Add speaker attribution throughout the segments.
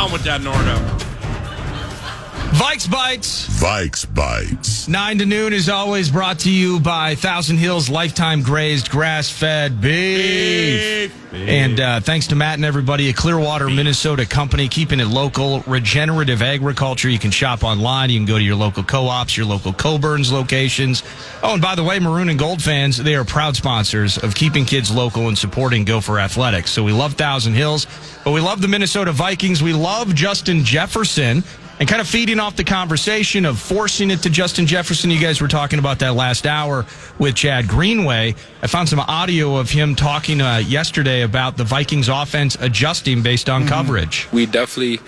Speaker 1: Down with that, Nordo.
Speaker 2: Vikes Bites. 9 to noon is always brought to you by Thousand Hills Lifetime Grazed Grass-Fed Beef. And thanks to Matt and everybody at Clearwater, Minnesota company, keeping it local. Regenerative agriculture. You can shop online. You can go to your local co-ops, your local Coburns locations. Oh, and by the way, Maroon and Gold fans, they are proud sponsors of keeping kids local and supporting Gopher Athletics. So we love Thousand Hills, but we love the Minnesota Vikings. We love Justin Jefferson. And kind of feeding off the conversation of forcing it to Justin Jefferson, you guys were talking about that last hour with Chad Greenway. I found some audio of him talking yesterday about the Vikings offense adjusting based on coverage.
Speaker 3: We definitely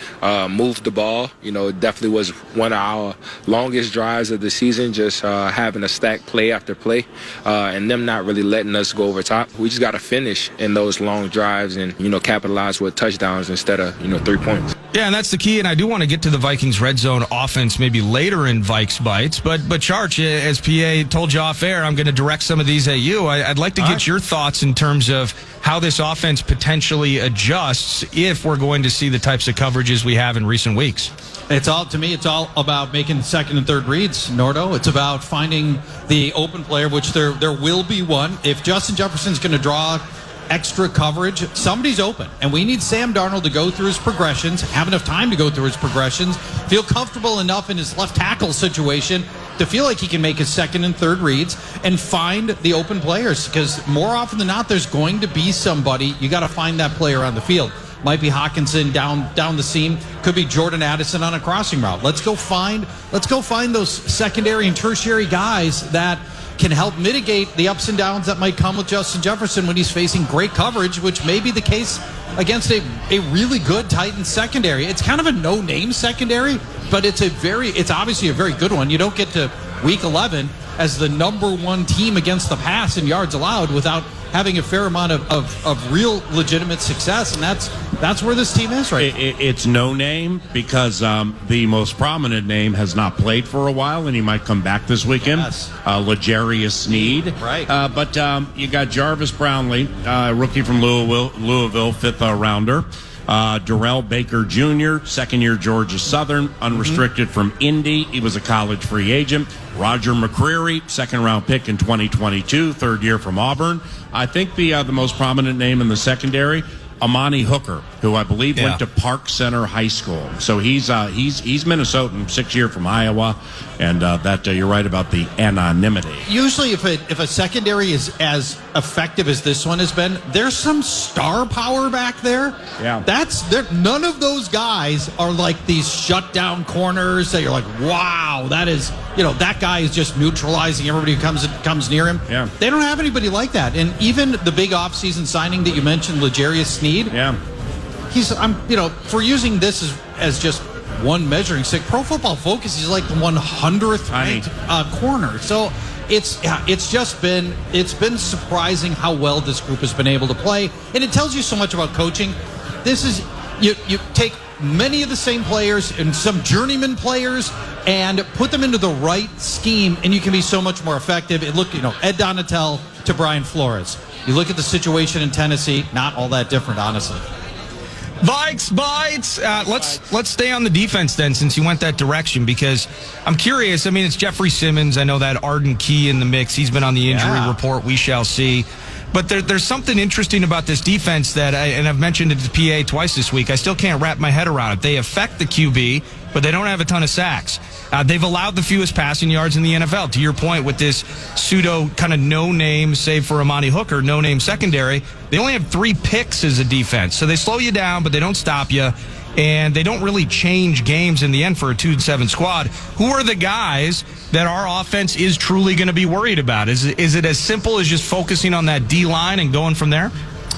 Speaker 3: moved the ball. It definitely was one of our longest drives of the season, just having a stack play after play and them not really letting us go over top. We just got to finish in those long drives and, capitalize with touchdowns instead of, 3 points.
Speaker 2: Yeah, and that's the key, and I do want to get to the Vikings red zone offense maybe later in Vikes Bites, but Charch, as PA told you off air, I'm going to direct some of these at you. I'd like to get your thoughts in terms of how this offense potentially adjusts if we're going to see the types of coverages we have in recent weeks.
Speaker 4: It's all about making second and third reads, Nordo. It's about finding the open player, which there will be one. If Justin Jefferson's going to draw extra coverage, somebody's open, and we need Sam Darnold to go through his progressions, have enough time to go through his progressions, feel comfortable enough in his left tackle situation to feel like he can make his second and third reads and find the open players, because more often than not there's going to be somebody. You got to find that player on the field. Might be Hawkinson down the seam, could be Jordan Addison on a crossing route. Let's go find those secondary and tertiary guys that can help mitigate the ups and downs that might come with Justin Jefferson when he's facing great coverage, which may be the case against a really good Titans secondary. It's kind of a no-name secondary, but it's obviously a very good one. You don't get to week 11 as the number one team against the pass in yards allowed without having a fair amount of real legitimate success, and that's where this team is right now.
Speaker 1: It's no name because the most prominent name has not played for a while, and he might come back this weekend.
Speaker 4: Yes.
Speaker 1: L'Jarius Sneed.
Speaker 4: Right.
Speaker 1: But you got Jarvis Brownlee, rookie from Louisville, fifth rounder. Darrell Baker Jr., second-year Georgia Southern, unrestricted from Indy. He was a college free agent. Roger McCreary, second-round pick in 2022, third year from Auburn. I think the most prominent name in the secondary, Amani Hooker, who I believe went to Park Center High School. So he's Minnesotan, 6th year from Iowa, and that you're right about the anonymity.
Speaker 4: Usually, if a secondary is as effective as this one has been, there's some star power back there.
Speaker 1: Yeah,
Speaker 4: none of those guys are like these shutdown corners that you're like, wow, that guy is just neutralizing everybody who comes near him.
Speaker 1: Yeah,
Speaker 4: they don't have anybody like that. And even the big offseason signing that you mentioned, L'Jarius Sneed.
Speaker 1: Yeah,
Speaker 4: for using this as just one measuring stick. Pro Football Focus is like the 100th ranked corner. So it's been surprising how well this group has been able to play, and it tells you so much about coaching. This is you take many of the same players and some journeyman players and put them into the right scheme, and you can be so much more effective. Ed Donatel to Brian Flores. You look at the situation in Tennessee, not all that different, honestly.
Speaker 2: Vikes Bites. Let's stay on the defense then, since you went that direction, because I'm curious. I mean, it's Jeffrey Simmons. I know that Arden Key in the mix. He's been on the injury report. We shall see. But there's something interesting about this defense that, and I've mentioned it to PA twice this week, I still can't wrap my head around it. They affect the QB, but they don't have a ton of sacks. They've allowed the fewest passing yards in the NFL. To your point with this pseudo kind of no-name, save for Amani Hooker, no-name secondary, they only have 3 picks as a defense. So they slow you down, but they don't stop you. And they don't really change games in the end for a 2-7 squad. Who are the guys that our offense is truly going to be worried about? Is it as simple as just focusing on that D-line and going from there?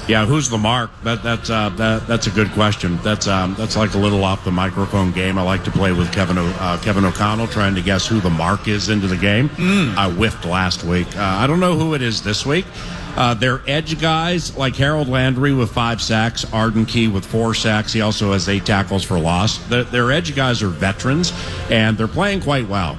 Speaker 1: Yeah, who's the mark? That's a good question. That's like a little off the microphone game. I like to play with Kevin O'Connell, trying to guess who the mark is into the game. I whiffed last week. I don't know who it is this week. Their edge guys, like Harold Landry with 5 sacks, Arden Key with 4 sacks. He also has 8 tackles for loss. Their edge guys are veterans, and they're playing quite well.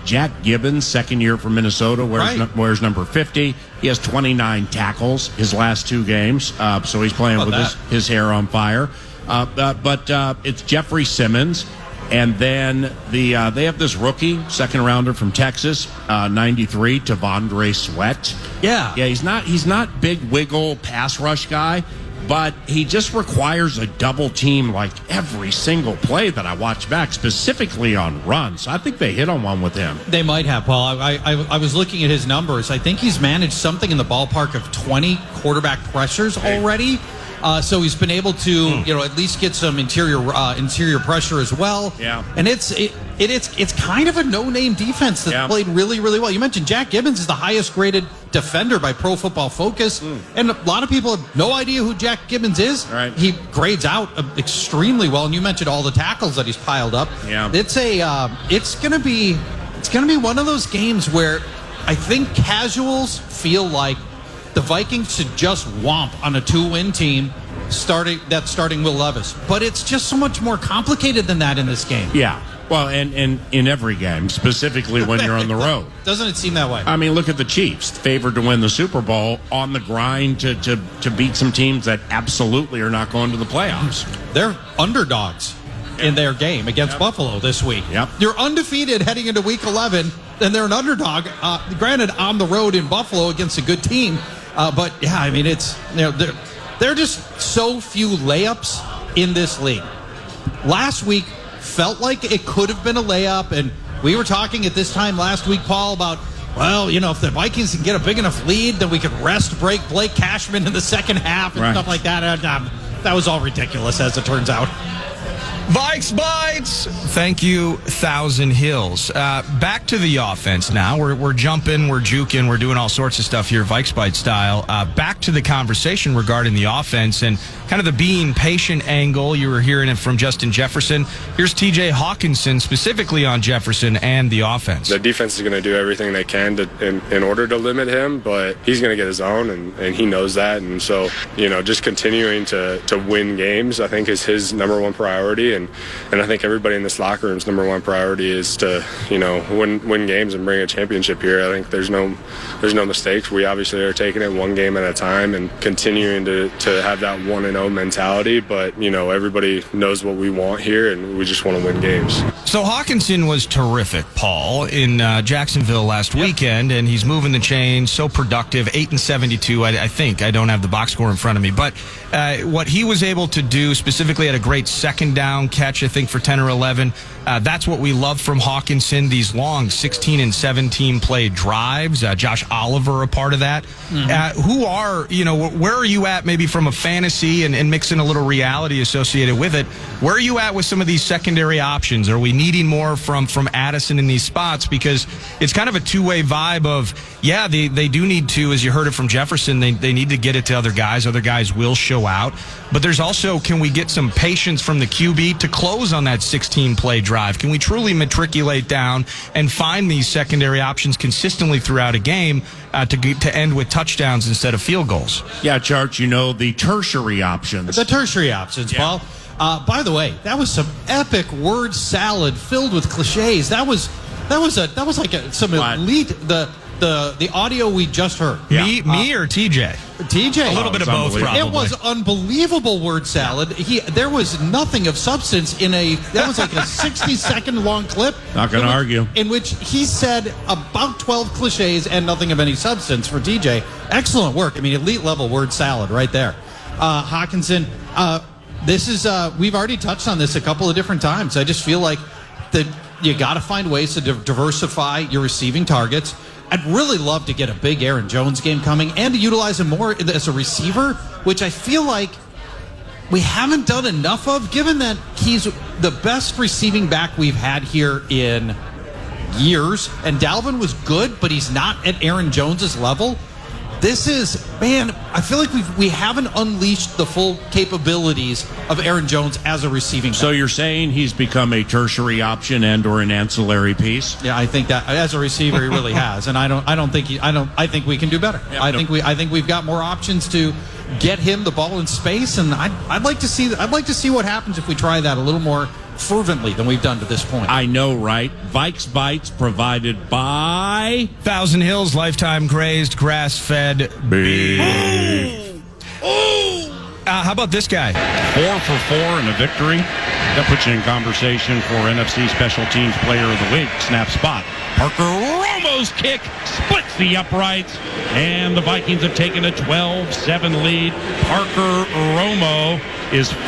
Speaker 1: Jack Gibbons, second year from Minnesota, wears number 50. He has 29 tackles his last 2 games, so he's playing with his hair on fire. But it's Jeffrey Simmons. And then they have this rookie, second rounder from Texas, 93, Tavondre Sweat.
Speaker 4: Yeah.
Speaker 1: Yeah, he's not big wiggle pass rush guy, but he just requires a double team like every single play that I watch back, specifically on runs. So I think they hit on one with him.
Speaker 4: They might have, Paul. I was looking at his numbers. I think he's managed something in the ballpark of 20 quarterback pressures already. So he's been able to, at least get some interior pressure as well.
Speaker 1: Yeah.
Speaker 4: And it's kind of a no-name defense that played really, really well. You mentioned Jack Gibbons is the highest graded defender by Pro Football Focus, and a lot of people have no idea who Jack Gibbons is.
Speaker 1: Right.
Speaker 4: He grades out extremely well, and you mentioned all the tackles that he's piled up.
Speaker 1: Yeah.
Speaker 4: It's gonna be one of those games where I think casuals feel like the Vikings should just whomp on a 2-win team starting Will Levis. But it's just so much more complicated than that in this game.
Speaker 1: Yeah. Well, and in every game, specifically when you're on the road.
Speaker 4: Doesn't it seem that way?
Speaker 1: I mean, look at the Chiefs, favored to win the Super Bowl, on the grind to beat some teams that absolutely are not going to the playoffs.
Speaker 4: They're underdogs in their game against Buffalo this week.
Speaker 1: Yep.
Speaker 4: You're undefeated heading into Week 11, and they're an underdog, granted, on the road in Buffalo against a good team. But yeah, I mean, it's there are just so few layups in this league. Last week felt like it could have been a layup, and we were talking at this time last week, Paul, about, well, if the Vikings can get a big enough lead, then we could break Blake Cashman in the second half and stuff like that. That was all ridiculous, as it turns out.
Speaker 2: Vikes Bites! Thank you, Thousand Hills. Back to the offense now. We're jumping, we're juking, we're doing all sorts of stuff here, Vikes Bite style. Back to the conversation regarding the offense and kind of the being patient angle. You were hearing it from Justin Jefferson. Here's TJ Hawkinson specifically on Jefferson and the offense.
Speaker 5: The defense is going to do everything they can in order to limit him, but he's going to get his own, and he knows that. And so, just continuing to win games, I think, is his number one priority. And I think everybody in this locker room's number one priority is to, win games and bring a championship here. I think there's no mistakes. We obviously are taking it one game at a time and continuing to have that 1-0 mentality. But, everybody knows what we want here, and we just want to win games.
Speaker 2: So Hawkinson was terrific, Paul, in Jacksonville last weekend, and he's moving the chains, so productive, 8-72, I think. I don't have the box score in front of me. But what he was able to do, specifically had a great second down catch, I think, for 10 or 11. That's what we love from Hawkinson, these long 16 and 17 play drives. Josh Oliver, a part of that. Where are you at maybe from a fantasy and mixing a little reality associated with it? Where are you at with some of these secondary options? Are we needing more from Addison in these spots? Because it's kind of a two-way vibe of, they do need to, as you heard it from Jefferson, they need to get it to other guys. Other guys will show out. But there's also, can we get some patience from the QB to close on that 16-play drive? Can we truly matriculate down and find these secondary options consistently throughout a game to end with touchdowns instead of field goals?
Speaker 1: Yeah, Chart, the tertiary options.
Speaker 4: The tertiary options, Paul. By the way, that was some epic word salad filled with cliches. That was like some elite. The audio we just heard.
Speaker 2: Yeah. Me or TJ?
Speaker 4: TJ.
Speaker 2: A little bit of both, probably.
Speaker 4: It was unbelievable word salad. There was nothing of substance that was like a 60-second long clip.
Speaker 1: Not going to argue.
Speaker 4: In which he said about 12 cliches and nothing of any substance for TJ. Excellent work. I mean, elite level word salad right there. Hawkinson, this is, we've already touched on this a couple of different times. I just feel like you got to find ways to diversify your receiving targets. I'd really love to get a big Aaron Jones game coming and to utilize him more as a receiver, which I feel like we haven't done enough of, given that he's the best receiving back we've had here in years. And Dalvin was good, but he's not at Aaron Jones's level. This is, I feel like we haven't unleashed the full capabilities of Aaron Jones as a receiving back.
Speaker 1: So you're saying he's become a tertiary option and or an ancillary piece?
Speaker 4: Yeah, I think that as a receiver he really has, and I think we can do better.
Speaker 1: Yeah,
Speaker 4: I think we've got more options to get him the ball in space, and I'd like to see what happens if we try that a little more fervently than we've done to this point.
Speaker 1: I know, right? Vikes Bites provided by
Speaker 2: Thousand Hills, lifetime grazed, grass-fed beef. How about this guy?
Speaker 1: 4 for 4 in a victory. That puts you in conversation for NFC Special Teams Player of the Week. Snap spot. Parker Romo's kick splits the uprights, and the Vikings have taken a 12-7 lead. Parker Romo is 4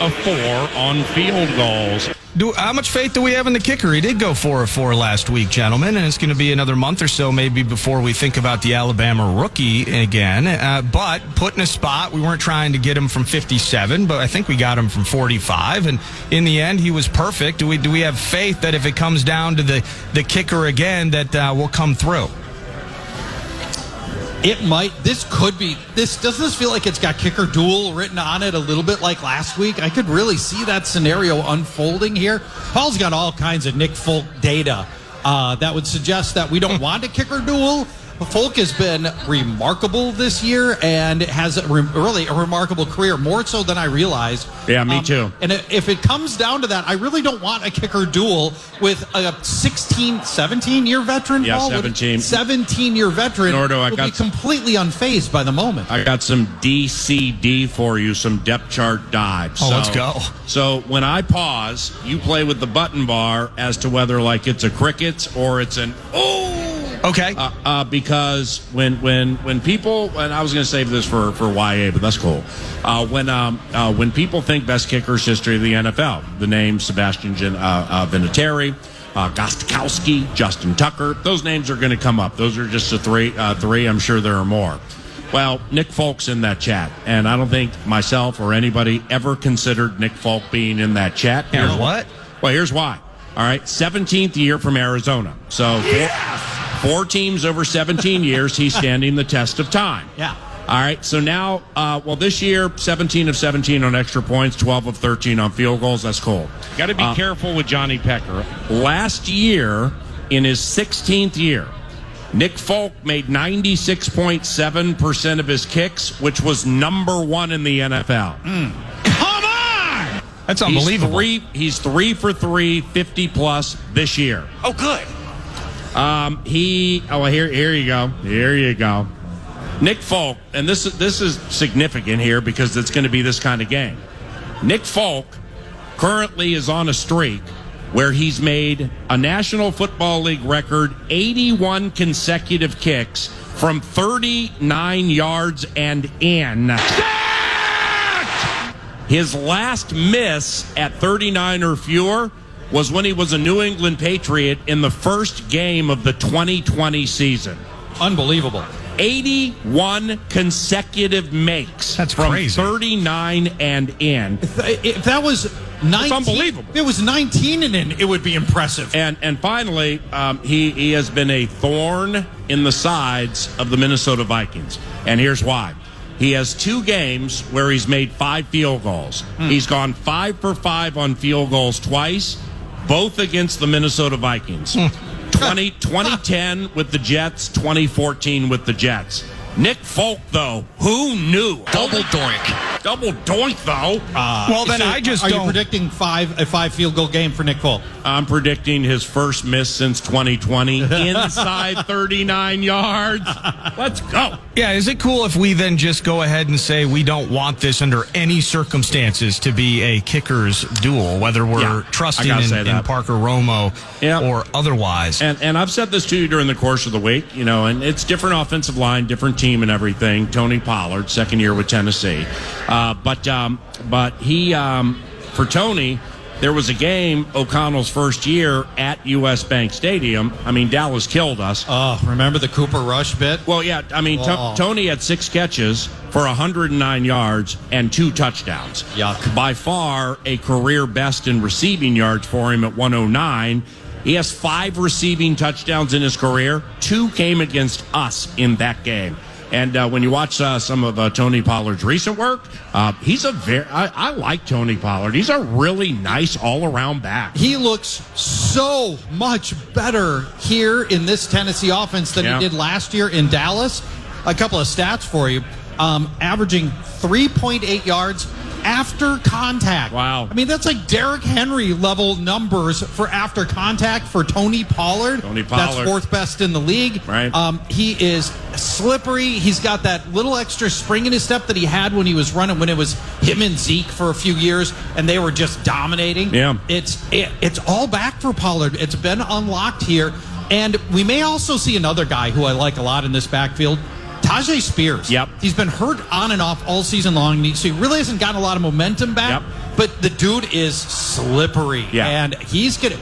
Speaker 1: of 4 on field goals.
Speaker 2: How much faith do we have in the kicker? He did go 4 of 4 last week, gentlemen, and it's going to be another month or so maybe before we think about the Alabama rookie again. But put in a spot, we weren't trying to get him from 57, but I think we got him from 45, and in the end, he was perfect. Do we have faith that if it comes down to the kicker again, that we'll come through?
Speaker 4: It might. Doesn't this feel like it's got kicker duel written on it a little bit like last week? I could really see that scenario unfolding here. Paul's got all kinds of Nick Folk data that would suggest that we don't want a kicker duel. Folk has been remarkable this year and has really a remarkable career, more so than I realized.
Speaker 1: Yeah, me too.
Speaker 4: And if it comes down to that, I really don't want a kicker duel with a 17-year veteran.
Speaker 1: Yeah,
Speaker 4: Paul,
Speaker 1: 17.
Speaker 4: 17-year veteran
Speaker 1: Nordo,
Speaker 4: will be completely unfazed by the moment.
Speaker 1: I got some DCD for you, some depth chart dives.
Speaker 2: Oh, let's go.
Speaker 1: So when I pause, you play with the button bar as to whether like it's a crickets or it's an
Speaker 2: Okay.
Speaker 1: Because when people, and I was going to save this for YA, but that's cool. When people think best kickers history of the NFL, the names Sebastian Vinatieri, Gostkowski, Justin Tucker, those names are going to come up. Those are just the three. I'm sure there are more. Well, Nick Folk's in that chat, and I don't think myself or anybody ever considered Nick Folk being in that chat.
Speaker 2: Yeah, what?
Speaker 1: Well, here's why. All right, 17th year from Arizona. So 4 teams over 17 years, he's standing the test of time.
Speaker 4: Yeah.
Speaker 1: All right, so now, this year, 17 of 17 on extra points, 12 of 13 on field goals. That's cool.
Speaker 6: Got to be careful with Johnny Pecker.
Speaker 1: Last year, in his 16th year, Nick Folk made 96.7% of his kicks, which was number 1 in the NFL.
Speaker 4: Come on!
Speaker 2: That's unbelievable.
Speaker 1: He's 3 for 3, 50-plus this year.
Speaker 6: Oh, good.
Speaker 1: Here you go. Here you go. Nick Folk, and this is significant here because it's going to be this kind of game. Nick Folk currently is on a streak where he's made a National Football League record 81 consecutive kicks from 39 yards and in. His last miss at 39 or fewer was when he was a New England Patriot in the first game of the 2020 season.
Speaker 4: Unbelievable.
Speaker 1: 81 consecutive makes.
Speaker 2: That's
Speaker 1: from
Speaker 2: crazy.
Speaker 1: 39 and in.
Speaker 4: If that was 19,
Speaker 1: it's unbelievable.
Speaker 4: If it was 19 and in, it would be impressive.
Speaker 1: And finally, he has been a thorn in the sides of the Minnesota Vikings. And here's why. He has 2 games where he's made 5 field goals. He's gone 5 for 5 on field goals twice, both against the Minnesota Vikings. 2010 with the Jets, 2014 with the Jets. Nick Folk, though, who knew? Double doink. Double doink, though.
Speaker 2: Well, then I just don't.
Speaker 4: Are you predicting a 5 field goal game for Nick Folk?
Speaker 1: I'm predicting his first miss since 2020 inside 39 yards. Let's go.
Speaker 2: Yeah, is it cool if we then just go ahead and say we don't want this under any circumstances to be a kicker's duel, whether we're trusting in Parker Romo or otherwise?
Speaker 1: And I've said this to you during the course of the week, and it's different offensive line, different team and everything. Tony Pollard, second year with Tennessee. But he, for Tony, there was a game O'Connell's first year at U.S. Bank Stadium. I mean, Dallas killed us.
Speaker 4: Oh, remember the Cooper Rush bit?
Speaker 1: Well, yeah. I mean, Tony had 6 catches for 109 yards and 2 touchdowns.
Speaker 4: Yuck.
Speaker 1: By far a career best in receiving yards for him at 109. He has 5 receiving touchdowns in his career. 2 came against us in that game. And when you watch some of Tony Pollard's recent work, he's I like Tony Pollard. He's a really nice all-around back.
Speaker 4: He looks so much better here in this Tennessee offense than he did last year in Dallas. A couple of stats for you. Averaging 3.8 yards after contact.
Speaker 1: Wow.
Speaker 4: I mean, that's like Derrick Henry level numbers for after contact for Tony Pollard. That's fourth best in the league.
Speaker 1: Right.
Speaker 4: He is slippery. He's got that little extra spring in his step that he had when he was running, when it was him and Zeke for a few years, and they were just dominating.
Speaker 1: Yeah.
Speaker 4: It's all back for Pollard. It's been unlocked here. And we may also see another guy who I like a lot in this backfield, Tajay Spears.
Speaker 1: Yep.
Speaker 4: He's been hurt on and off all season long, so he really hasn't gotten a lot of momentum back.
Speaker 1: Yep.
Speaker 4: But the dude is slippery.
Speaker 1: Yeah.
Speaker 4: And he's going to...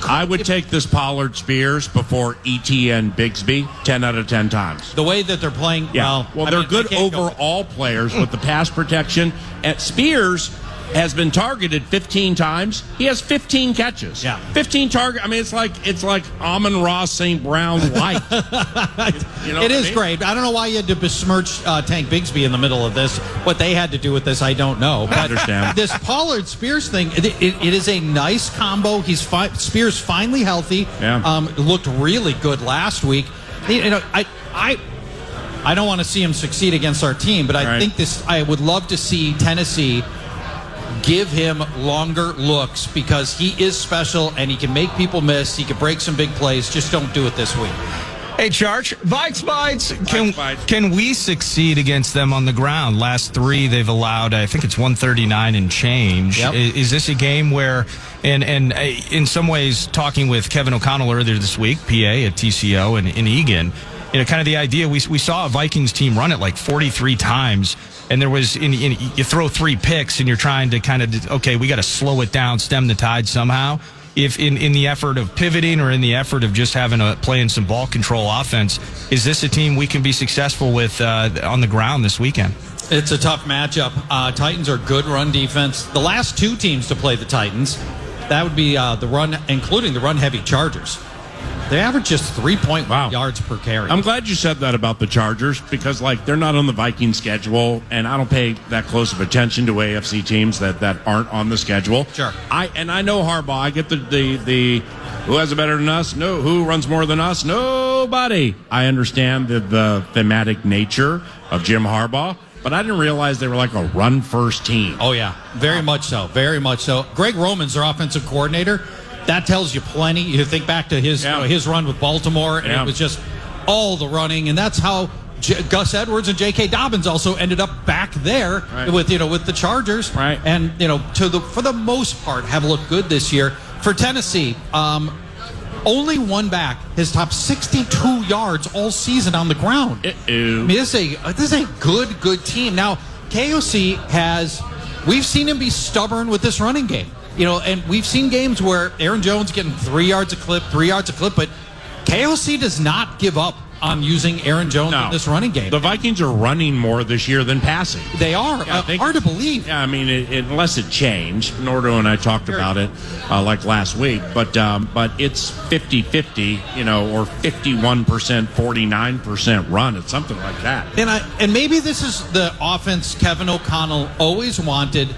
Speaker 1: I would take this Pollard Spears before ETN Bigsby 10 out of 10 times.
Speaker 4: The way that they're playing,
Speaker 1: Yeah. Well, they're good overall players with the pass protection. At Spears has been targeted 15 times. He has 15 catches.
Speaker 4: Yeah.
Speaker 1: 15 target. I mean, it's like Amon-Ra St. Brown light.
Speaker 4: It is great. I don't know why you had to besmirch Tank Bigsby in the middle of this. What they had to do with this, I don't know. But
Speaker 1: I understand.
Speaker 4: This Pollard Spears thing, it is a nice combo. Spears finally healthy.
Speaker 1: Yeah.
Speaker 4: Looked really good last week. You know, I don't want to see him succeed against our team, but I think I would love to see Tennessee give him longer looks, because he is special and he can make people miss. He can break some big plays. Just don't do it this week.
Speaker 2: Hey, Charge, Vikes Bites. Can we succeed against them on the ground? Last three they've allowed, I think it's 139 and change.
Speaker 4: Yep.
Speaker 2: Is this a game where, and in some ways, talking with Kevin O'Connell earlier this week, PA at TCO and in Egan, kind of the idea, we saw a Vikings team run it like 43 times. And there was, you throw 3 picks and you're trying to kind of, okay, we got to slow it down, stem the tide somehow. If in the effort of pivoting or in the effort of just playing some ball control offense, is this a team we can be successful with on the ground this weekend?
Speaker 4: It's a tough matchup. Titans are good run defense. The last 2 teams to play the Titans, that would be the run, including the run-heavy Chargers. They average just 3.1 yards per carry.
Speaker 1: I'm glad you said that about the Chargers, because they're not on the Viking schedule, and I don't pay that close of attention to AFC teams that aren't on the schedule.
Speaker 4: Sure.
Speaker 1: I know Harbaugh. I get the who has it better than us? No. Who runs more than us? Nobody. I understand the thematic nature of Jim Harbaugh, but I didn't realize they were like a run-first team.
Speaker 4: Oh, yeah. Very much so. Very much so. Greg Roman's their offensive coordinator. That tells you plenty. You think back to his run with Baltimore, and it was just all the running, and that's how Gus Edwards and J.K. Dobbins also ended up back there with the Chargers,
Speaker 1: right?
Speaker 4: And for the most part have looked good this year. For Tennessee, only one back has topped 62 yards all season on the ground. I mean, this is a good team. Now KOC we've seen him be stubborn with this running game. And we've seen games where Aaron Jones getting 3 yards a clip, but KOC does not give up on using Aaron Jones in this running game.
Speaker 1: The Vikings are running more this year than passing.
Speaker 4: They are. Hard to believe.
Speaker 1: Yeah, I mean, unless it changed. Nordo and I talked about it like last week, but it's 50-50, or 51%, 49% run. It's something like that.
Speaker 4: And maybe this is the offense Kevin O'Connell always wanted,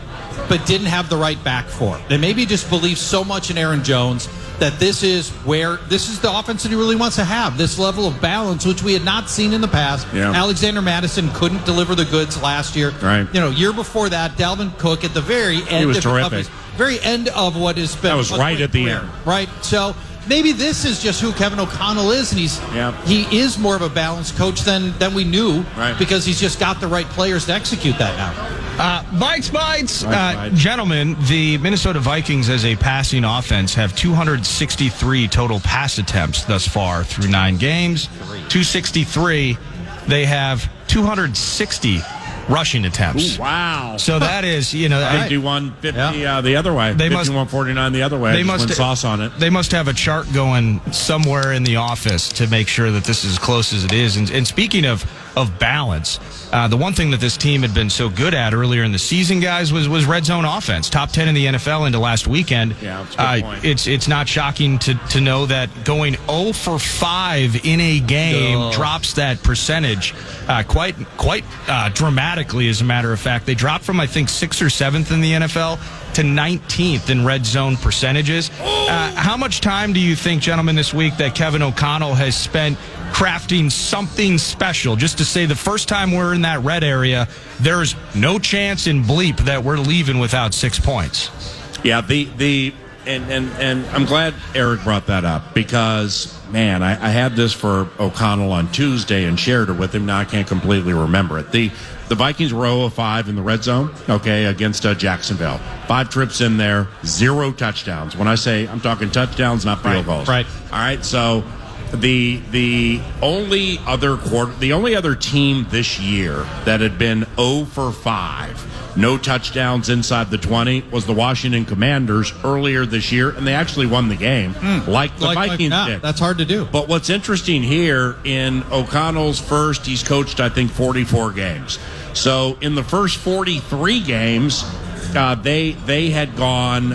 Speaker 4: but didn't have the right back for. And maybe just believes so much in Aaron Jones that this is the offense that he really wants to have, this level of balance, which we had not seen in the past.
Speaker 1: Yeah.
Speaker 4: Alexander Mattison couldn't deliver the goods last year.
Speaker 1: Right.
Speaker 4: Year before that, Dalvin Cook at the very end.
Speaker 1: He was terrific.
Speaker 4: Very end of what has been.
Speaker 1: That was right at the end.
Speaker 4: Right. So maybe this is just who Kevin O'Connell is, and he is more of a balanced coach than we knew, because he's just got the right players to execute that now.
Speaker 2: Vikes Bites. Gentlemen, the Minnesota Vikings as a passing offense have 263 total pass attempts thus far through 9 games. 263. They have 260 rushing attempts.
Speaker 1: Ooh, wow.
Speaker 2: So that is,
Speaker 1: 51-50 the other way. 51-49 the other way. They must put sauce on it.
Speaker 2: They must have a chart going somewhere in the office to make sure that this is as close as it is. And speaking of balance, the one thing that this team had been so good at earlier in the season, guys, was red zone offense. Top 10 in the NFL into last weekend.
Speaker 1: Yeah, that's a good point.
Speaker 2: It's not shocking to know that going 0 for 5 in a game drops that percentage quite dramatically, as a matter of fact. They dropped from, I think, 6th or 7th in the NFL to 19th in red zone percentages. How much time do you think, gentlemen, this week that Kevin O'Connell has spent crafting something special just to say the first time we're in that red area, there's no chance in bleep that we're leaving without 6 points.
Speaker 1: Yeah, and I'm glad Eric brought that up because, man, I had this for O'Connell on Tuesday and shared it with him. Now I can't completely remember it. The Vikings were 0 of 5 in the red zone, okay, against Jacksonville. 5 trips in there, 0 touchdowns. When I say I'm talking touchdowns, not field goals.
Speaker 4: Right.
Speaker 1: All right, so the only other team this year that had been 0 for 5, no touchdowns inside the 20, was the Washington Commanders earlier this year, and they actually won the game like the Vikings did.
Speaker 4: That's hard to do.
Speaker 1: But what's interesting here, in O'Connell's first, he's coached, I think, 44 games. So in the first 43 games, they had gone,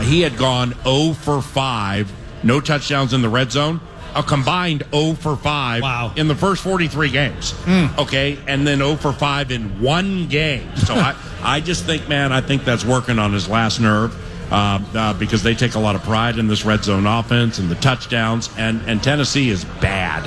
Speaker 1: he had gone 0 for 5, no touchdowns in the red zone. A combined 0 for 5 in the first 43 games. Okay, and then 0 for 5 in one game. So I just think, man, I think that's working on his last nerve because they take a lot of pride in this red zone offense and the touchdowns. And Tennessee is bad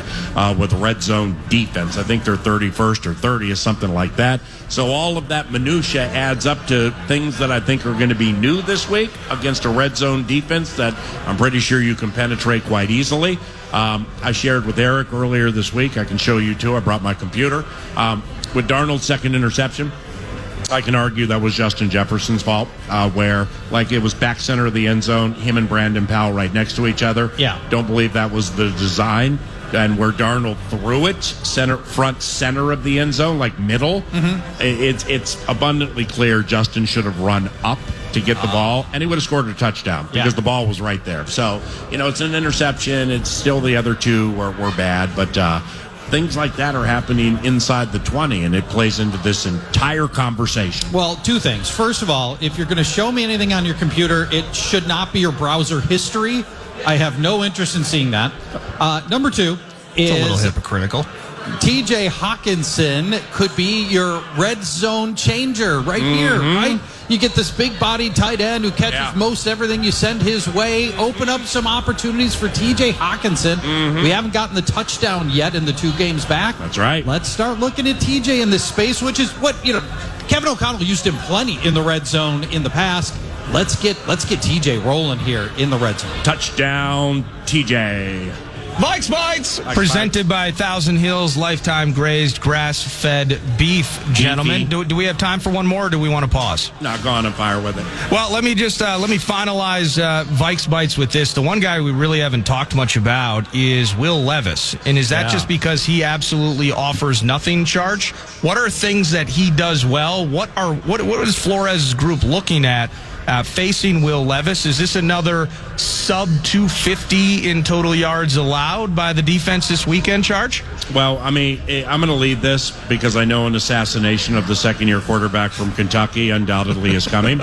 Speaker 1: with red zone defense. I think they're 31st or 30th, something like that. So all of that minutia adds up to things that I think are going to be new this week against a red zone defense that I'm pretty sure you can penetrate quite easily. I shared with Eric earlier this week. I can show you too. I brought my computer. With Darnold's second interception, I can argue that was Justin Jefferson's fault, where like it was back center of the end zone, him and Brandon Powell right next to each other.
Speaker 4: Yeah.
Speaker 1: Don't believe that was the design. And where Darnold threw it, front center of the end zone, like middle, it's abundantly clear Justin should have run up to get the ball, and he would have scored a touchdown because the ball was right there. So, it's an interception. It's still the other two were bad, but things like that are happening inside the 20, and it plays into this entire conversation.
Speaker 4: Well, 2 things. First of all, if you're going to show me anything on your computer, it should not be your browser history. I have no interest in seeing that. Number 2 is
Speaker 2: a little hypocritical.
Speaker 4: TJ Hawkinson could be your red zone changer right here, right? You get this big-bodied tight end who catches most everything you send his way. Open up some opportunities for TJ Hawkinson. We haven't gotten the touchdown yet in the 2 games back.
Speaker 1: That's right.
Speaker 4: Let's start looking at TJ in this space, which is what, Kevin O'Connell used him plenty in the red zone in the past. Let's get TJ rolling here in the red zone.
Speaker 1: Touchdown, TJ.
Speaker 2: Vikes Bites, presented by Thousand Hills Lifetime Grazed Grass-Fed Beef. Gentlemen, do we have time for one more, or do we want to pause?
Speaker 1: No, go on and fire with it.
Speaker 2: Well, let me finalize Vikes Bites with this. The one guy we really haven't talked much about is Will Levis, and is that just because he absolutely offers nothing charge? What are things that he does well? What is Flores' group looking at? Facing Will Levis, is this another sub 250 in total yards allowed by the defense this weekend, Charge?
Speaker 1: Well, I mean, I'm going to lead this because I know an assassination of the second-year quarterback from Kentucky undoubtedly is coming.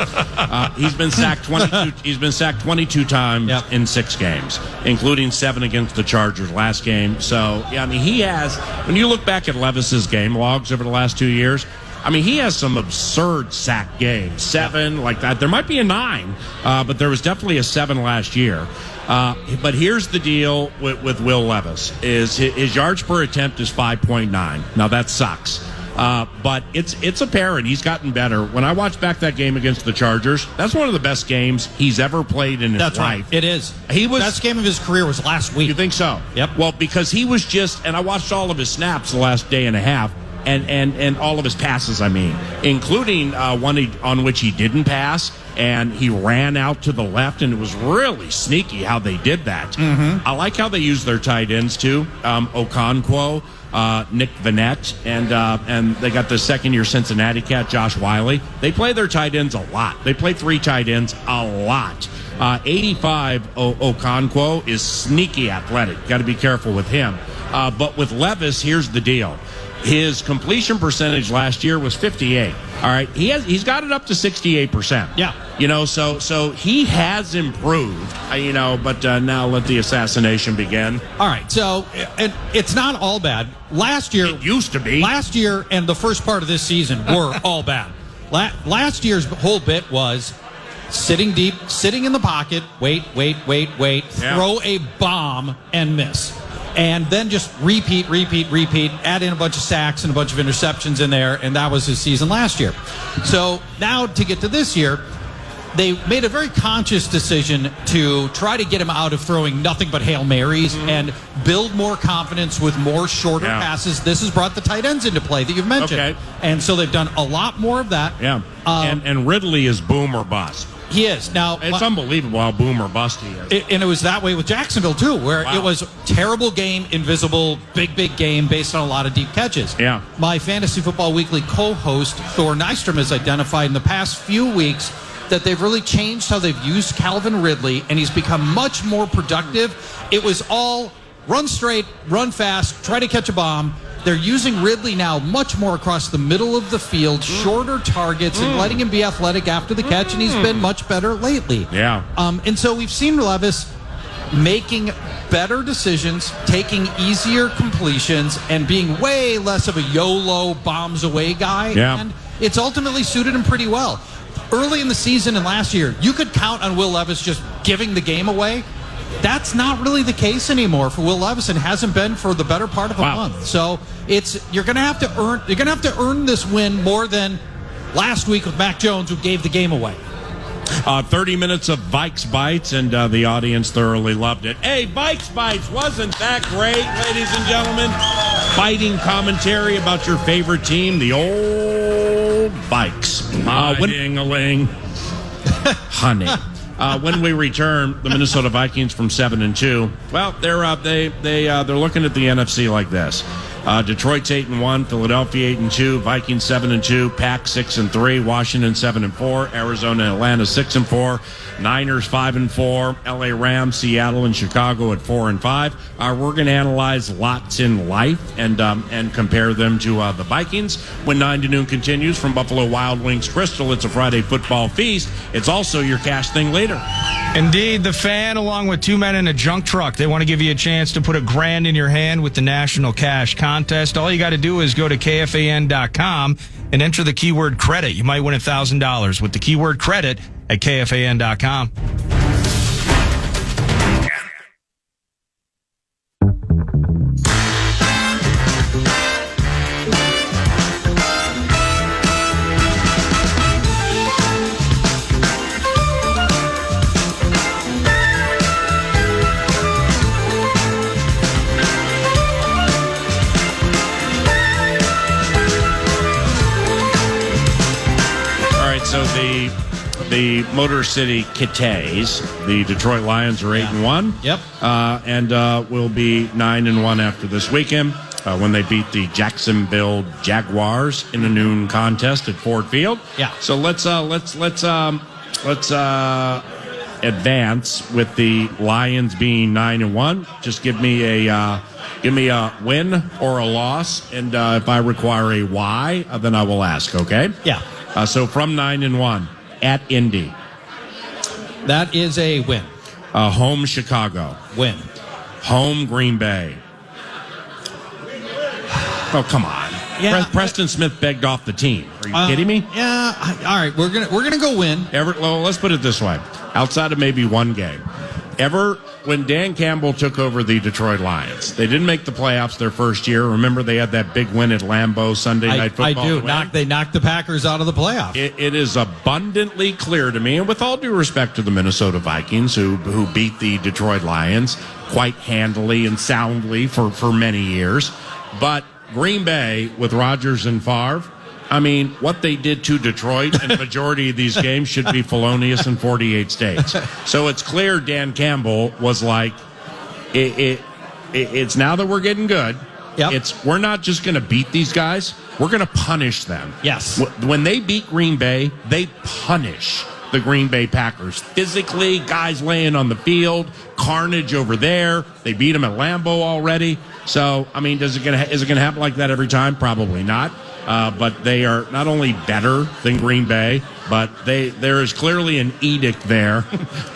Speaker 1: He's been sacked 22. He's been sacked 22 times in 6 games, including 7 against the Chargers last game. So, yeah, I mean, he has. When you look back at Levis's game logs over the last 2 years, I mean, he has some absurd sack games. 7, like that. There might be a 9, but there was definitely a 7 last year. But here's the deal with Will Levis, is his yards per attempt is 5.9. Now, that sucks. But it's apparent he's gotten better. When I watched back that game against the Chargers, that's one of the best games he's ever played in his life.
Speaker 4: Right. It is. Best game of his career was last week.
Speaker 1: You think so?
Speaker 4: Yep.
Speaker 1: Well, because he was and I watched all of his snaps the last day and a half. And all of his passes, I mean, including one on which he didn't pass, and he ran out to the left, and it was really sneaky how they did that. I like how they use their tight ends, too. Okonkwo, Nick Vanette, and they got the second-year Cincinnati cat, Josh Wiley. They play their tight ends a lot. They play 3 tight ends a lot. 85 Okonkwo is sneaky athletic. Got to be careful with him. But with Levis, here's the deal. His completion percentage last year was 58. All right, he's got it up to 68%.
Speaker 4: Yeah,
Speaker 1: so he has improved. But now let the assassination begin.
Speaker 4: All right, so it's not all bad. Last year,
Speaker 1: it used to be.
Speaker 4: Last year and the first part of this season were all bad. Last year's whole bit was sitting deep, sitting in the pocket, wait, throw a bomb and miss. and then just repeat, add in a bunch of sacks and a bunch of interceptions in there, and that was his season last year. So now to get to this year, they made a very conscious decision to try to get him out of throwing nothing but Hail Marys and build more confidence with more shorter passes. This has brought the tight ends into play that you've mentioned.
Speaker 1: Okay.
Speaker 4: And so they've done a lot more of that.
Speaker 1: Yeah. And Ridley is boom or bust.
Speaker 4: He is. Now,
Speaker 1: it's unbelievable how boom or bust he is.
Speaker 4: And it was that way with Jacksonville, too, where it was terrible game, invisible, big game based on a lot of deep catches.
Speaker 1: Yeah.
Speaker 4: My Fantasy Football Weekly co-host, Thor Nystrom, has identified in the past few weeks that they've really changed how they've used Calvin Ridley, and he's become much more productive. It was all run straight, run fast, try to catch a bomb. They're using Ridley now much more across the middle of the field, shorter targets, and letting him be athletic after the catch, and he's been much better lately.
Speaker 1: Yeah.
Speaker 4: And so we've seen Levis making better decisions, taking easier completions, and being way less of a YOLO bombs away guy.
Speaker 1: Yeah.
Speaker 4: And it's ultimately suited him pretty well. Early in the season and last year, you could count on Will Levis just giving the game away. That's not really the case anymore for Will Levis, and hasn't been for the better part of a month. So you're going to have to earn this win more than last week with Mac Jones, who gave the game away.
Speaker 1: 30 minutes of Vikes Bites, and the audience thoroughly loved it. Hey, Vikes Bites, wasn't that great, ladies and gentlemen? Fighting commentary about your favorite team, the old Vikes. Ding-a-ling. Honey. When we return, the Minnesota Vikings from 7-2. Well, they're looking at the NFC like this: Detroit's 8-1, Philadelphia 8-2, Vikings 7-2, Pack 6-3, Washington 7-4, Arizona and Atlanta 6-4, Niners 5-4, LA Rams, Seattle, and Chicago at 4-5. We're going to analyze lots in life and compare them to the Vikings when 9 to noon continues from Buffalo Wild Wings Crystal. It's a Friday football feast. It's also your cash thing later.
Speaker 2: Indeed, the Fan, along with two men in a junk truck, they want to give you a chance to put $1,000 in your hand with the National Cash Contest. All you got to do is go to KFAN.com and enter the keyword credit. You might win $1,000 with the keyword credit at KFAN.com.
Speaker 1: So the Motor City Kittays, the Detroit Lions, are 8-1.
Speaker 4: Yep.
Speaker 1: And will be 9-1 after this weekend when they beat the Jacksonville Jaguars in a noon contest at Ford Field.
Speaker 4: Yeah.
Speaker 1: So let's advance with the Lions being 9-1. Just give me a win or a loss, and if I require a why, then I will ask. Okay.
Speaker 4: Yeah.
Speaker 1: So from 9-1 at Indy.
Speaker 4: That is a win.
Speaker 1: Home Chicago.
Speaker 4: Win.
Speaker 1: Home Green Bay. Oh, come on.
Speaker 4: Yeah,
Speaker 1: Preston Smith begged off the team. Are you kidding me?
Speaker 4: Yeah. All right. We're gonna go win.
Speaker 1: Well, let's put it this way. Outside of maybe one game. When Dan Campbell took over the Detroit Lions, they didn't make the playoffs their first year. Remember, they had that big win at Lambeau Sunday Night Football.
Speaker 4: I do. They knocked the Packers out of the playoffs.
Speaker 1: It is abundantly clear to me, and with all due respect to the Minnesota Vikings, who beat the Detroit Lions quite handily and soundly for many years, but Green Bay with Rodgers and Favre, I mean, what they did to Detroit and the majority of these games should be felonious in 48 states. So it's clear Dan Campbell was like, it's now that we're getting good.
Speaker 4: Yep.
Speaker 1: We're not just going to beat these guys. We're going to punish them.
Speaker 4: Yes.
Speaker 1: When they beat Green Bay, they punish the Green Bay Packers. Physically, guys laying on the field, carnage over there. They beat them at Lambeau already. So, I mean, is it going to happen like that every time? Probably not. But they are not only better than Green Bay, but there is clearly an edict there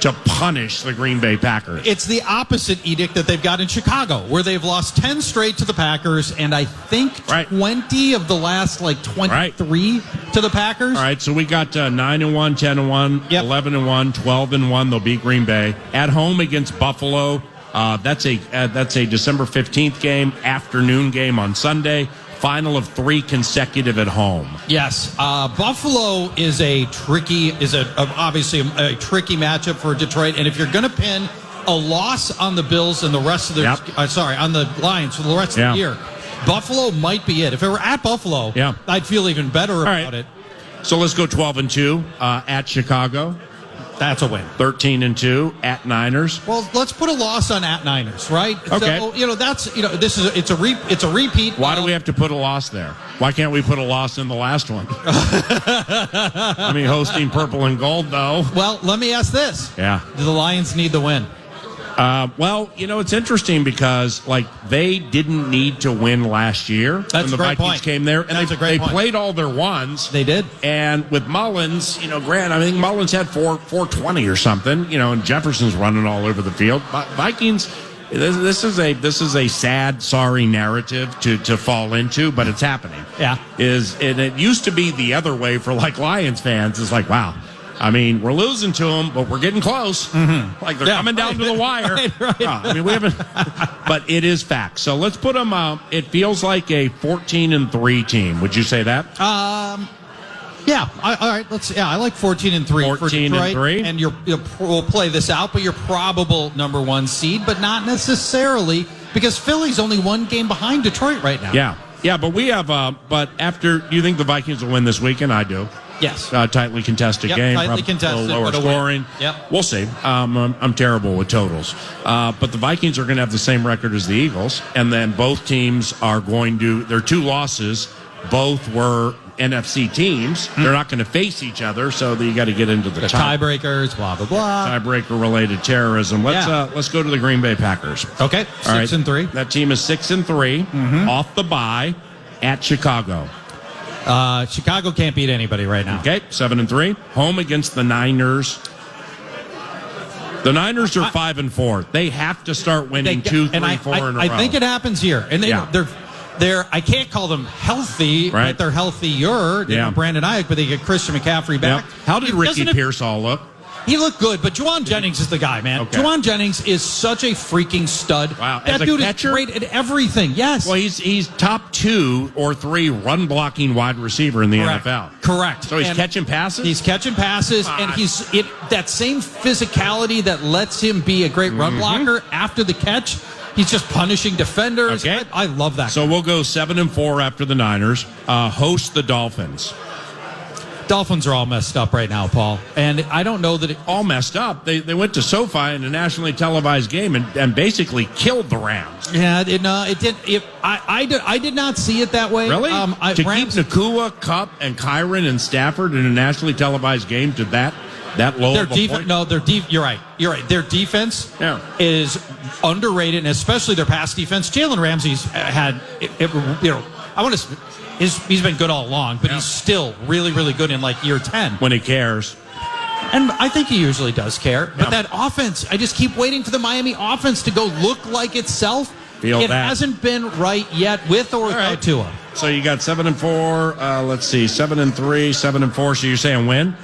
Speaker 1: to punish the Green Bay Packers.
Speaker 4: It's the opposite edict that they've got in Chicago, where they've lost 10 straight to the Packers, and I think 20 of the last 23 to the Packers.
Speaker 1: All right, so we got 9-1, 10-1, 11-1, 12-1. They'll beat Green Bay at home against Buffalo. That's a December 15th game, afternoon game on Sunday. Final of 3 consecutive at home.
Speaker 4: Yes, Buffalo is obviously a tricky matchup for Detroit, and if you're going to pin a loss on the Bills and the rest of on the Lions for the rest of the year, Buffalo might be it. If it were at Buffalo, I'd feel even better about it.
Speaker 1: So let's go 12-2 at Chicago.
Speaker 4: That's a win.
Speaker 1: 13-2 at Niners.
Speaker 4: Well, let's put a loss on at Niners, right?
Speaker 1: Okay.
Speaker 4: So, it's a repeat.
Speaker 1: Why do we have to put a loss there? Why can't we put a loss in the last one? I mean, hosting purple and gold, though.
Speaker 4: Well, let me ask this.
Speaker 1: Yeah.
Speaker 4: Do the Lions need the win?
Speaker 1: Well, it's interesting because they didn't need to win last year when the Vikings came there, and they played all their ones.
Speaker 4: They did, and
Speaker 1: with Mullins, Grant, I think Mullins had 420 or something, and Jefferson's running all over the field. Vikings, this is a sad, sorry narrative to fall into, but it's happening.
Speaker 4: Yeah,
Speaker 1: and it used to be the other way for Lions fans. It's like, wow. I mean, we're losing to them, but we're getting close. Mm-hmm. They're coming down to the wire.
Speaker 4: Right.
Speaker 1: I mean, we haven't, but it is fact. So let's put them. It feels like a 14-3 team. Would you say that?
Speaker 4: Yeah. All right. I like 14-3 for Detroit. And we'll play this out, but you're probable number 1 seed, but not necessarily because Philly's only 1 game behind Detroit right now.
Speaker 1: Yeah. But we have. But after, do you think the Vikings will win this weekend? I do.
Speaker 4: Yes.
Speaker 1: Tightly contested game.
Speaker 4: Tightly contested.
Speaker 1: Lower scoring.
Speaker 4: Yep.
Speaker 1: We'll see. I'm terrible with totals. But the Vikings are going to have the same record as the Eagles. And then both teams are going to, their 2 losses, both were NFC teams. They're not going to face each other, so you got to get into the
Speaker 4: tiebreakers, blah, blah, blah.
Speaker 1: Tiebreaker-related terrorism. Let's go to the Green Bay Packers.
Speaker 4: Okay. 6-3.
Speaker 1: That team is 6-3, off the bye at Chicago.
Speaker 4: Chicago can't beat anybody right now.
Speaker 1: Okay, 7-3. Home against the Niners. The Niners are 5-4. They have to start winning 2, 3, 4 in a row.
Speaker 4: I think it happens here, and they're. I can't call them healthy, right? But they're healthier. Brandon Ayuk, but they get Christian McCaffrey back.
Speaker 1: Yep. How did Ricky Pearsall look?
Speaker 4: He looked good, but Juwan Jennings is the guy, man.
Speaker 1: Okay.
Speaker 4: Juwan Jennings is such a freaking stud.
Speaker 1: Wow.
Speaker 4: That dude is great at everything. Yes.
Speaker 1: Well, he's top 2 or 3 run blocking wide receiver in the NFL.
Speaker 4: Correct.
Speaker 1: So he's catching passes?
Speaker 4: He's catching passes, and that same physicality that lets him be a great run blocker after the catch. He's just punishing defenders.
Speaker 1: Okay.
Speaker 4: I love that.
Speaker 1: So we'll go 7-4 after the Niners. Host the Dolphins.
Speaker 4: Dolphins are all messed up right now, Paul. And I don't know that
Speaker 1: all messed up. They went to SoFi in a nationally televised game and basically killed the Rams.
Speaker 4: Yeah, it did. I did not see it that way.
Speaker 1: Really? To keep Nakua, Kupp, and Kyron and Stafford in a nationally televised game to that low
Speaker 4: their
Speaker 1: of a
Speaker 4: defense.
Speaker 1: point?
Speaker 4: No, you're right. Their defense is underrated, and especially their pass defense. Jalen Ramsey's had, I want to. He's been good all along, but he's still really, really good in year 10.
Speaker 1: When he cares.
Speaker 4: And I think he usually does care. But that offense, I just keep waiting for the Miami offense to go look like itself. It hasn't been right yet with or without Tua.
Speaker 1: So you got 7-4. Let's see, 7-3, 7-4. So you're saying win?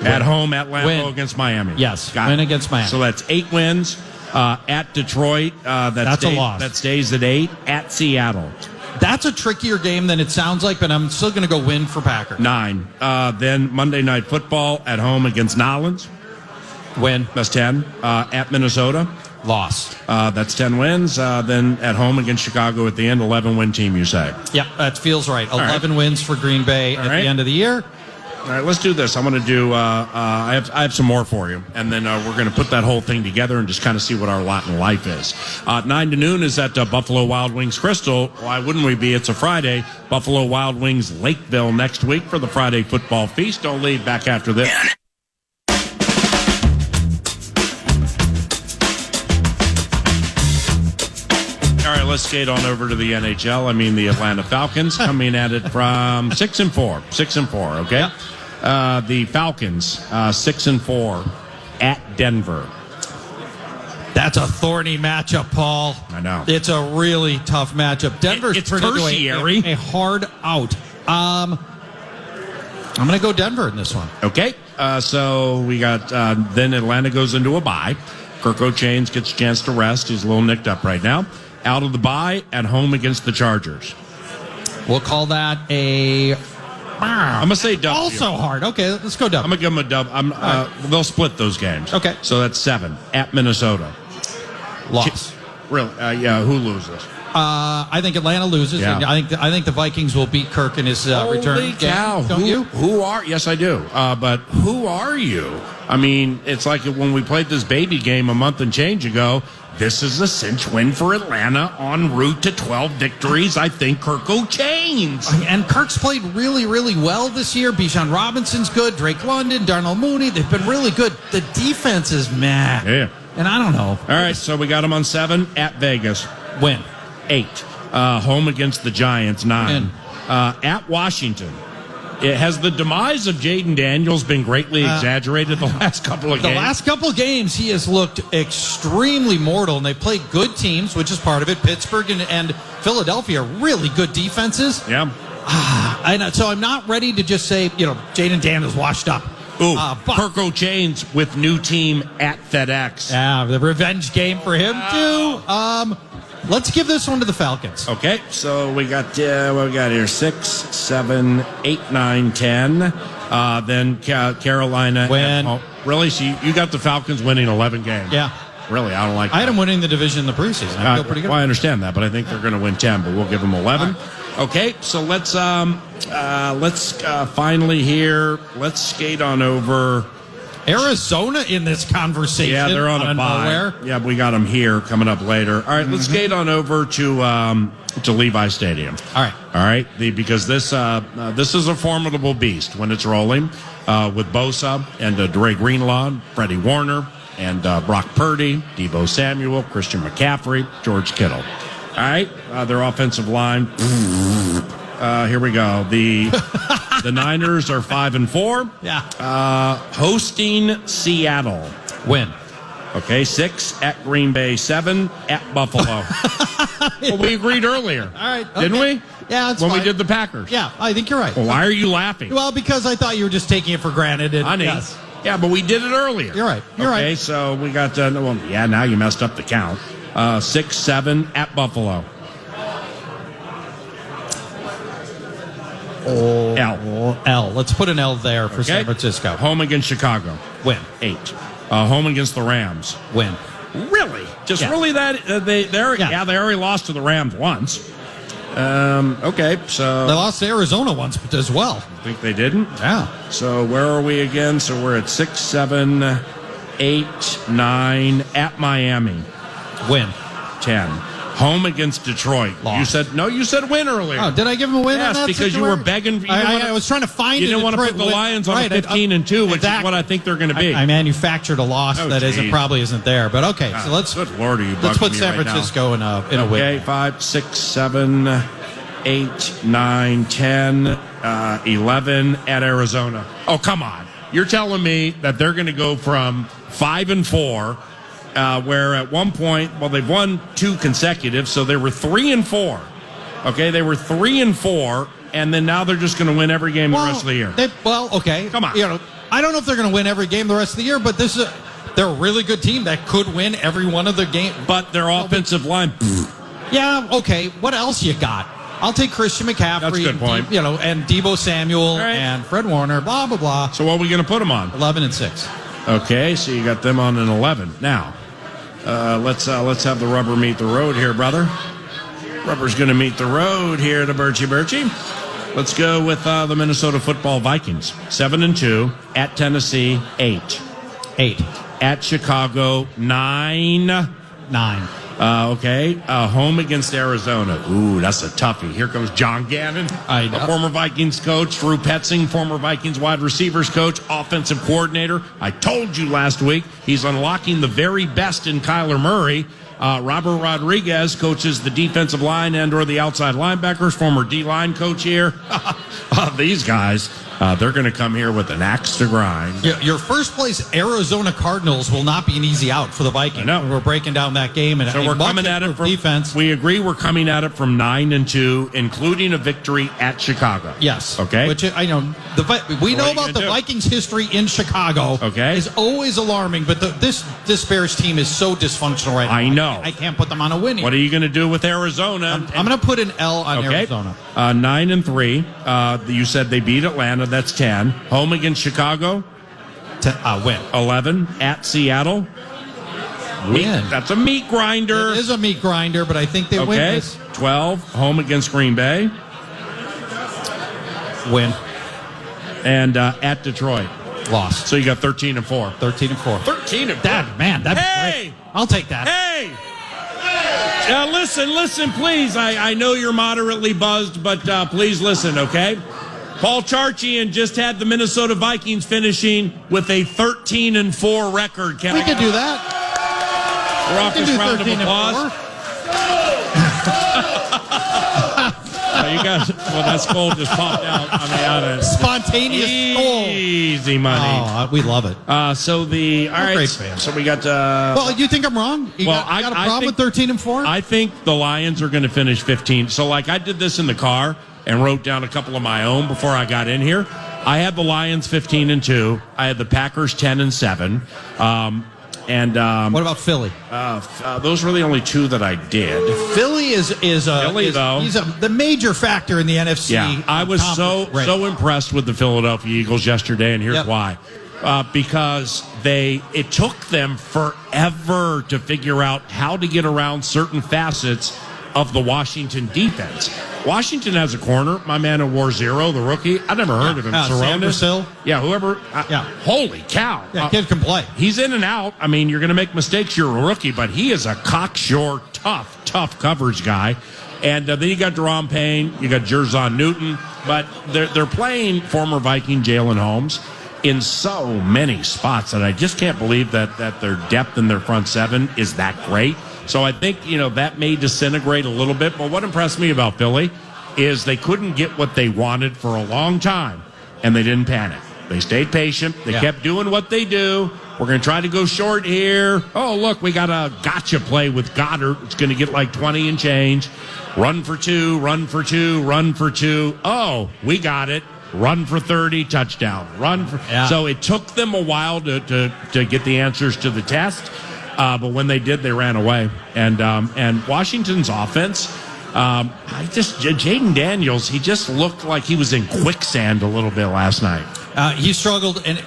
Speaker 1: At home at Lambeau against Miami.
Speaker 4: Yes, win against Miami.
Speaker 1: So that's 8 wins. At Detroit, that's
Speaker 4: a loss.
Speaker 1: That stays at 8. At Seattle.
Speaker 4: That's a trickier game than it sounds like, but I'm still going to go win for Packers.
Speaker 1: 9. Then Monday Night Football at home against Nolans.
Speaker 4: Win.
Speaker 1: That's 10. At Minnesota.
Speaker 4: Loss.
Speaker 1: That's 10 wins. Then at home against Chicago at the end, 11-win team, you say?
Speaker 4: Yep, that feels right. 11 wins for Green Bay at the end of the year.
Speaker 1: All right, let's do this. I'm going to do. I have some more for you, and then we're going to put that whole thing together and just kind of see what our lot in life is. 9 to noon is at Buffalo Wild Wings Crystal. Why wouldn't we be? It's a Friday. Buffalo Wild Wings Lakeville next week for the Friday football feast. Don't leave. Back after this. All right, let's skate on over to the NHL. I mean, the Atlanta Falcons coming at it from 6-4. 6-4, okay? Yep. The Falcons, 6-4 at Denver.
Speaker 4: That's a thorny matchup, Paul.
Speaker 1: I know.
Speaker 4: It's a really tough matchup. Denver's
Speaker 1: it's tertiary.
Speaker 4: A hard out. I'm going to go Denver in this one.
Speaker 1: Okay. So we got then Atlanta goes into a bye. Kirk O'Chains gets a chance to rest. He's a little nicked up right now. Out of the bye, at home against the Chargers.
Speaker 4: We'll call that a...
Speaker 1: I'm going to say W.
Speaker 4: Also hard. Okay, let's go W.
Speaker 1: I'm going to give them a W. They'll split those games.
Speaker 4: Okay.
Speaker 1: So that's 7. At Minnesota.
Speaker 4: Loss.
Speaker 1: Really? Yeah, who loses?
Speaker 4: I think Atlanta loses.
Speaker 1: Yeah.
Speaker 4: And I think the Vikings will beat Kirk in his return.
Speaker 1: Holy cow.
Speaker 4: Game. Don't you?
Speaker 1: Who are... Yes, I do. But who are you? I mean, it's like when we played this baby game a month and change ago. This is a cinch win for Atlanta en route to 12 victories. I think Kirk O'Chains.
Speaker 4: And Kirk's played really, really well this year. Bijan Robinson's good. Drake London, Darnell Mooney, they've been really good. The defense is meh.
Speaker 1: Yeah.
Speaker 4: And I don't know.
Speaker 1: All right, so we got them on 7. At Vegas.
Speaker 4: Win.
Speaker 1: 8. Home against the Giants. 9.
Speaker 4: Win.
Speaker 1: At Washington. It has the demise of Jaden Daniels been greatly exaggerated the last couple of games?
Speaker 4: The last couple of games, he has looked extremely mortal, and they played good teams, which is part of it. Pittsburgh and Philadelphia are really good defenses.
Speaker 1: Yeah.
Speaker 4: So I'm not ready to just say, Jaden Daniels washed up.
Speaker 1: Ooh, Kirk O'Chains with new team at FedEx.
Speaker 4: Yeah, the revenge game for him, too. Let's give this one to the Falcons.
Speaker 1: Okay, so we got what we got here: 6, 7, 8, 9, 10. Then Carolina.
Speaker 4: Win.
Speaker 1: Really? So you got the Falcons winning 11 games?
Speaker 4: Yeah.
Speaker 1: Really, I don't like that.
Speaker 4: I had them winning the division in the preseason. I feel pretty good.
Speaker 1: Well, I understand that, but I think they're going to win 10, but we'll give them 11. Okay, so let's finally here. Let's skate on over.
Speaker 4: Arizona in this conversation.
Speaker 1: Yeah, they're on a bye. Yeah, we got them here coming up later. All right, let's skate on over to Levi Stadium.
Speaker 4: All right.
Speaker 1: Because this is a formidable beast when it's rolling with Bosa and Dre Greenlaw, Freddie Warner, and Brock Purdy, Deebo Samuel, Christian McCaffrey, George Kittle. All right, their offensive line. Here we go. The Niners are 5-4.
Speaker 4: Yeah.
Speaker 1: Hosting Seattle.
Speaker 4: Win.
Speaker 1: Okay, 6 at Green Bay, 7 at Buffalo. Well, we agreed earlier.
Speaker 4: All right.
Speaker 1: Didn't we?
Speaker 4: Yeah, that's
Speaker 1: when
Speaker 4: fine.
Speaker 1: we did the Packers.
Speaker 4: Yeah, I think you're right.
Speaker 1: Well, why are you laughing?
Speaker 4: Well, because I thought you were just taking it for granted. And,
Speaker 1: Honey.
Speaker 4: Yes.
Speaker 1: Yeah, but we did it earlier.
Speaker 4: You're right. You're
Speaker 1: okay,
Speaker 4: right.
Speaker 1: so we got, now you messed up the count. 6, 7 at Buffalo.
Speaker 4: L. Let's put an L there for San Francisco.
Speaker 1: Home against Chicago.
Speaker 4: Win.
Speaker 1: 8. Home against the Rams.
Speaker 4: Win.
Speaker 1: Really? Just really that? They already lost to the Rams once. Okay, so...
Speaker 4: They lost to Arizona once as well.
Speaker 1: I think they didn't?
Speaker 4: Yeah.
Speaker 1: So where are we again? So we're at 6, 7, 8, 9 at Miami.
Speaker 4: Win.
Speaker 1: 10. Home against Detroit.
Speaker 4: Lost.
Speaker 1: You said win earlier.
Speaker 4: Oh, did I give him a win?
Speaker 1: Yes,
Speaker 4: on that
Speaker 1: because you were begging.
Speaker 4: I was trying to find.
Speaker 1: You didn't want to put the Lions on 15-2, which is what I think they're going to be.
Speaker 4: I manufactured a loss that probably isn't there, but okay. So let's.
Speaker 1: Good Lord, are you
Speaker 4: let's put
Speaker 1: bugging me
Speaker 4: San
Speaker 1: right
Speaker 4: Francisco
Speaker 1: now?
Speaker 4: in a win.
Speaker 1: Okay, 5, 6, 7, 8, 9, 10, 11 at Arizona. Oh, come on! You're telling me that they're going to go from 5-4. Where at one point, they've won 2 consecutive, so they were 3-4. Okay, they were 3-4, and then now they're just going to win every game the rest of the year.
Speaker 4: Okay,
Speaker 1: come on.
Speaker 4: I don't know if they're going to win every game the rest of the year, but they're a really good team that could win every one of their games.
Speaker 1: But their offensive line.
Speaker 4: Yeah. Okay. What else you got? I'll take Christian McCaffrey.
Speaker 1: That's a good point.
Speaker 4: And Deebo Samuel and Fred Warner. Blah blah blah.
Speaker 1: So what are we going to put them on?
Speaker 4: 11-6.
Speaker 1: Okay, so you got them on an 11 now. Let's have the rubber meet the road here, brother. Rubber's going to meet the road here to Birchie. Let's go with the Minnesota Football Vikings. 7-2 at Tennessee. 8 at Chicago. 9. Okay. Home against Arizona. Ooh, that's a toughie. Here comes John Gannon, a former Vikings coach. Drew Petzing, former Vikings wide receivers coach, offensive coordinator. I told you last week he's unlocking the very best in Kyler Murray. Robert Rodriguez coaches the defensive line and or the outside linebackers, former D-line coach here. These guys. They're going to come here with an axe to grind.
Speaker 4: Your first place Arizona Cardinals will not be an easy out for the Vikings.
Speaker 1: No.
Speaker 4: We're breaking down that game, and
Speaker 1: So we're coming at it from
Speaker 4: defense.
Speaker 1: We agree we're coming at it from 9-2, including a victory at Chicago.
Speaker 4: Yes.
Speaker 1: Okay.
Speaker 4: Which I know we know about the
Speaker 1: do?
Speaker 4: Vikings' history in Chicago.
Speaker 1: Okay.
Speaker 4: Is always alarming, but this Bears team is so dysfunctional right now.
Speaker 1: I know.
Speaker 4: I can't put them on a winning.
Speaker 1: What are you going to do with Arizona?
Speaker 4: I'm going to put an L on
Speaker 1: Okay.
Speaker 4: Arizona.
Speaker 1: 9-3. You said they beat Atlanta. That's 10. Home against Chicago.
Speaker 4: Win.
Speaker 1: 11 at Seattle.
Speaker 4: Win.
Speaker 1: That's a meat grinder.
Speaker 4: It is a meat grinder, but I think they win
Speaker 1: Okay.
Speaker 4: this.
Speaker 1: 12 home against Green Bay
Speaker 4: Win.
Speaker 1: and at Detroit.
Speaker 4: Loss.
Speaker 1: So you got 13-4.
Speaker 4: 13-4.
Speaker 1: 13-4.
Speaker 4: That'd be great. I'll take that.
Speaker 1: Hey. Listen, please. I know you're moderately buzzed, but please listen, okay? Paul Charchian just had the Minnesota Vikings finishing with a 13-4 record.
Speaker 4: We could do that.
Speaker 1: We're off this round of applause. You guys, well, that skull just popped out on the outside.
Speaker 4: Spontaneous skull.
Speaker 1: Easy money.
Speaker 4: Oh, we love it.
Speaker 1: All right.
Speaker 4: Great fans.
Speaker 1: So we got.
Speaker 4: Well, you think I'm wrong? You got a problem with 13-4?
Speaker 1: I think the Lions are going to finish 15. So, like, I did this in the car and wrote down a couple of my own before I got in here. I had the Lions 15-2. I had the Packers 10-7.
Speaker 4: What about Philly?
Speaker 1: Those were the only two that I did.
Speaker 4: Philly is
Speaker 1: though.
Speaker 4: He's the major factor in the NFC.
Speaker 1: Yeah, I was so impressed with the Philadelphia Eagles yesterday, and here's why. Because it took them forever to figure out how to get around certain facets of the Washington defense. Washington has a corner. My man who wore 0, the rookie. I never heard of him.
Speaker 4: Sanders.
Speaker 1: Yeah, whoever. Holy cow.
Speaker 4: Yeah, kid can play.
Speaker 1: He's in and out. I mean, you're going to make mistakes. You're a rookie, but he is a cocksure, tough coverage guy. And then you got Deron Payne. You got Jerzon Newton. But they're playing former Viking Jalen Holmes in so many spots that I just can't believe that their depth in their front seven is that great. So I think, that may disintegrate a little bit. But what impressed me about Philly is they couldn't get what they wanted for a long time, and they didn't panic. They stayed patient. They kept doing what they do. We're going to try to go short here. Oh, look, we got a gotcha play with Goddard. It's going to get like 20 and change. Run for 2, run for 2, run for 2. Oh, we got it. Run for 30, touchdown. So it took them a while to get the answers to the test. But when they did, they ran away. And Washington's offense, Jaden Daniels, he just looked like he was in quicksand a little bit last night.
Speaker 4: He struggled, and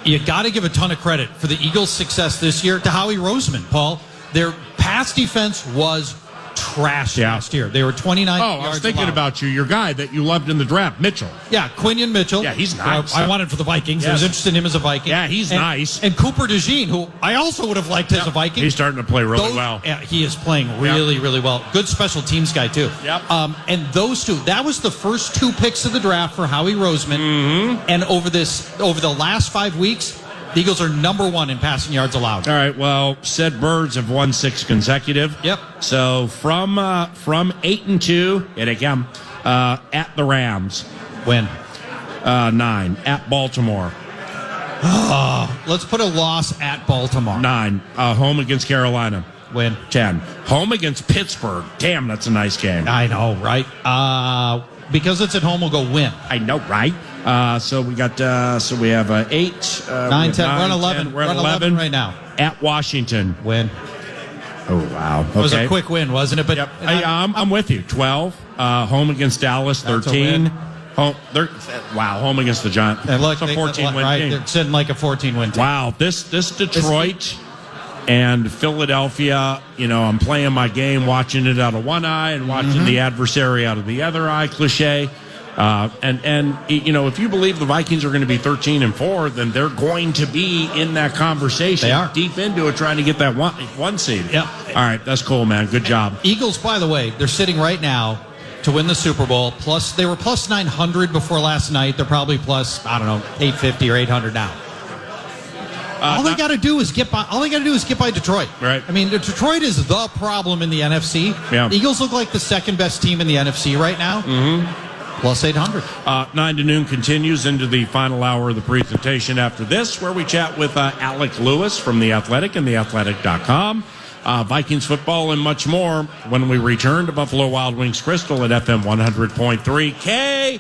Speaker 4: you got to give a ton of credit for the Eagles' success this year to Howie Roseman, Paul. Their pass defense was trash last year. They were 29 yards
Speaker 1: I was thinking
Speaker 4: allowed.
Speaker 1: about you, your guy that you loved in the draft, Mitchell.
Speaker 4: Yeah, Quinion Mitchell.
Speaker 1: Yeah, he's nice.
Speaker 4: I wanted for the Vikings. I was interested in him as a Viking.
Speaker 1: Yeah, he's nice.
Speaker 4: And Cooper DeJean, who I also would have liked as a Viking.
Speaker 1: He's starting to play really well.
Speaker 4: Yeah, he is playing really, really well. Good special teams guy, too.
Speaker 1: Yep.
Speaker 4: And those two, that was the first 2 picks of the draft for Howie Roseman. Mm-hmm. And over the last 5 weeks, the Eagles are number 1 in passing yards allowed.
Speaker 1: All right. Well, said Birds have won 6 consecutive.
Speaker 4: Yep.
Speaker 1: So from 8-2, and again, at the Rams,
Speaker 4: Win.
Speaker 1: 9 at Baltimore.
Speaker 4: Let's put a loss at Baltimore.
Speaker 1: 9 home against Carolina.
Speaker 4: Win.
Speaker 1: 10 home against Pittsburgh. Damn, that's a nice game.
Speaker 4: I know, right? Because it's at home, we'll go win.
Speaker 1: I know, right? So we got. So we have 8,
Speaker 4: 9, 10. We're on 11.
Speaker 1: 10.
Speaker 4: We're on 11 right now.
Speaker 1: At Washington.
Speaker 4: Win.
Speaker 1: Oh wow! Okay.
Speaker 4: It was a quick win, wasn't it? But
Speaker 1: yep. I'm with you. 12 home against Dallas. 13 home. Home against the Giants.
Speaker 4: Look,
Speaker 1: it's a 14 win game.
Speaker 4: They're sitting like a 14 win team.
Speaker 1: Wow! This Detroit and Philadelphia. I'm playing my game, watching it out of one eye and watching the adversary out of the other eye. Cliche. And if you believe the Vikings are going to be 13-4, then they're going to be in that conversation.
Speaker 4: They are
Speaker 1: deep into it, trying to get that one seed.
Speaker 4: Yep.
Speaker 1: All right, that's cool, man. Good job.
Speaker 4: Eagles, by the way, they're sitting right now to win the Super Bowl. Plus, they were plus 900 before last night. They're probably plus 850 or 800 now. All they got to do is get by. All they got to do is get by Detroit.
Speaker 1: Right.
Speaker 4: I mean, Detroit is the problem in the NFC.
Speaker 1: Yeah.
Speaker 4: The Eagles look like the second best team in the NFC right now.
Speaker 1: Mm-hmm.
Speaker 4: Plus 800.
Speaker 1: 9 to noon continues into the final hour of the presentation after this, where we chat with Alec Lewis from The Athletic and theathletic.com. Vikings football and much more when we return to Buffalo Wild Wings Crystal at FM 100.3 KFAN.